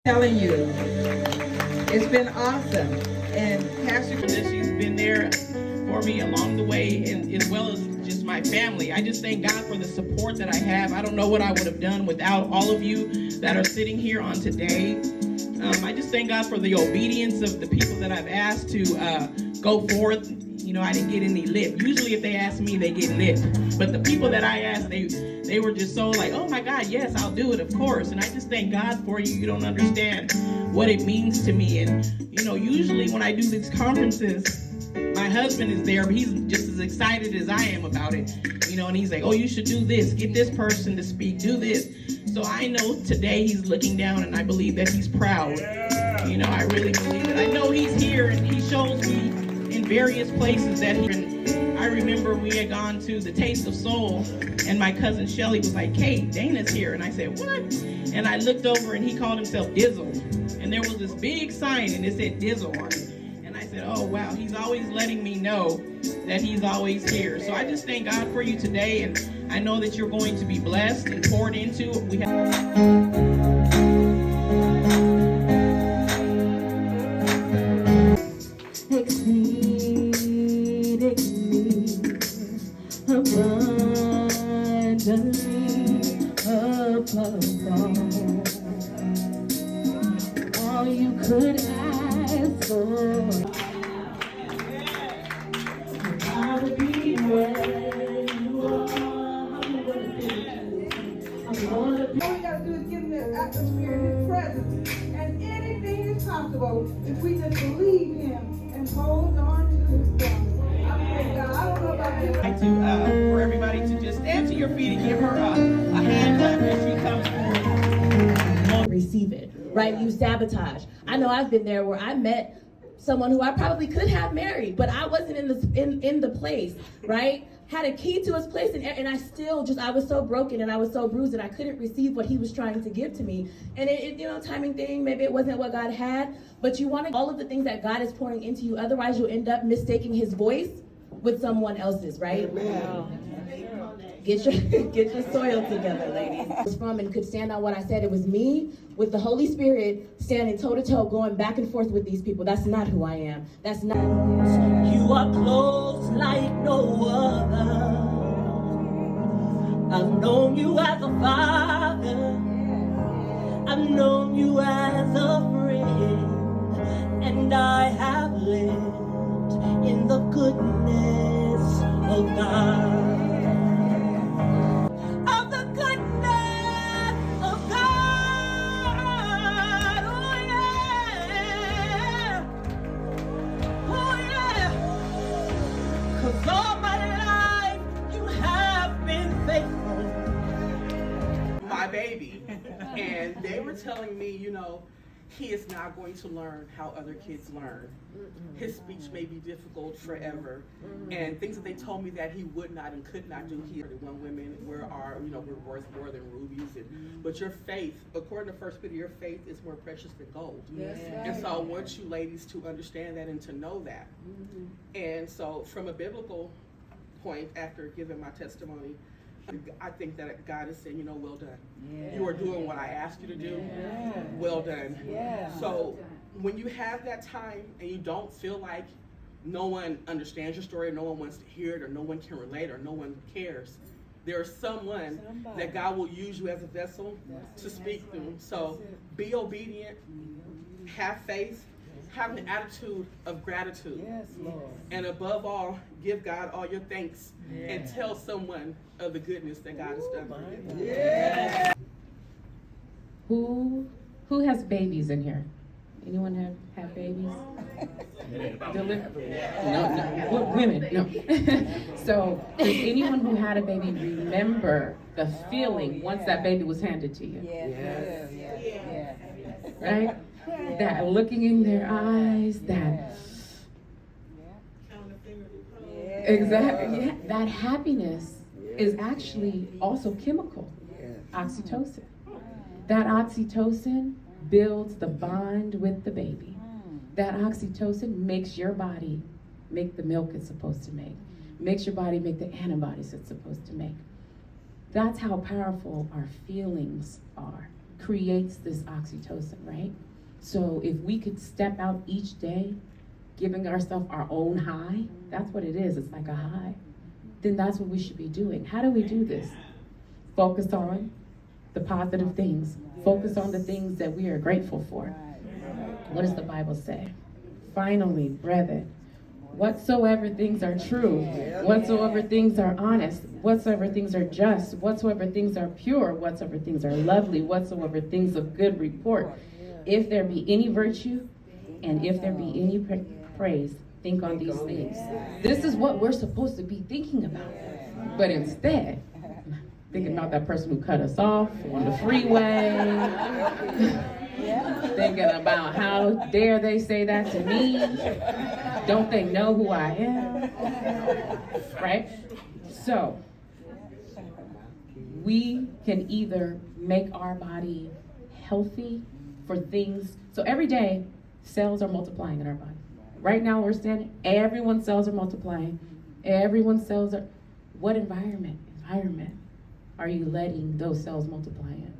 Telling you, it's been awesome. And Pastor, she's been there for me along the way, and as well as just my family. I just thank God for the support that I have. I don't know what I would have done without all of you that are sitting here on today. I just thank God for the obedience of the people that I've asked to go forth. You know, I didn't get any lip. Usually if they ask me, they get lip. But the people that I asked, they were just so like, oh my God, yes, I'll do it, of course. And I just thank God for you. You don't understand what it means to me. And, you know, usually when I do these conferences, my husband is there, but he's just as excited as I am about it. You know, and he's like, oh, you should do this. Get this person to speak. Do this. So I know today he's looking down, and I believe that he's proud. You know, I really believe it. I know he's here, and he shows me in various places that I remember we had gone to the Taste of Soul, and my cousin Shelly was like, Kate, Dana's here. And I said, what? And I looked over, and he called himself Dizzle. And there was this big sign, and it said Dizzle on it. And I said, oh, wow, he's always letting me know that he's always here. So I just thank God for you today, and I know that you're going to be blessed and poured into. We have all you could ask for. I'll be where you are. All we gotta do is get in the atmosphere, in his presence, and anything is possible if we just believe him and hold on to his promise. I don't know about you. I'd like to, for everybody to just stand to your feet and give her a hand clap as she comes forward. Receive it, right? You sabotage. I know I've been there where I met someone who I probably could have married, but I wasn't in the place, right? Had a key to his place, and I still I was so broken and I was so bruised and I couldn't receive what he was trying to give to me. And it you know, timing thing, maybe it wasn't what God had, but you want all of the things that God is pouring into you. Otherwise, you'll end up mistaking his voice with someone else's, right? Amen. Get your soil together, ladies. From and could stand on what I said. It was me with the Holy Spirit standing toe to toe, going back and forth with these people. That's not who I am. That's not. You are close like no other. I've known you as a father. I've known you as a friend, and I have lived in the goodness of God. All my life you have been faithful. My baby, and they were telling me, you know, he is not going to learn how other kids learn. His speech may be difficult forever, and things that they told me that he would not and could not do here. When women we're worth more than rubies, but your faith, according to 1 Peter, your faith is more precious than gold. Yes. And so I want you ladies to understand that and to know that. And so from a biblical point, after giving my testimony, I think that God is saying, you know, well done. Yeah. You are doing what I asked you to do. Yeah. Well done. Yeah. So when you have that time and you don't feel like no one understands your story, or no one wants to hear it, or no one can relate, or no one cares, there is someone that God will use you as a vessel to speak through. So be obedient, have faith, have an attitude of gratitude. Yes, Lord. And above all, give God all your thanks and tell someone of the goodness that God has done for you. Yeah. Who has babies in here? Anyone have babies? No. Women, no. So does anyone who had a baby remember the feeling once that baby was handed to you? yes. Right? Yeah. That looking in their eyes, that exactly, that happiness is actually also chemical, oxytocin. That oxytocin builds the bond with the baby. That oxytocin makes your body make the milk it's supposed to make, makes your body make the antibodies it's supposed to make. That's how powerful our feelings are. creates this oxytocin, right? So if we could step out each day, giving ourselves our own high, that's what it is, it's like a high, then that's what we should be doing. How do we do this? Focus on the positive things. Focus on the things that we are grateful for. What does the Bible say? Finally, brethren, whatsoever things are true, whatsoever things are honest, whatsoever things are just, whatsoever things are pure, whatsoever things are lovely, whatsoever things of good report, if there be any virtue, and if there be any praise, think on these things. This is what we're supposed to be thinking about. But instead, thinking about that person who cut us off on the freeway, thinking about how dare they say that to me, don't they know who I am, right? So, we can either make our body healthy for things, so every day, cells are multiplying in our body. Right now we're standing, everyone's cells are multiplying. Everyone's cells are, what environment are you letting those cells multiply in?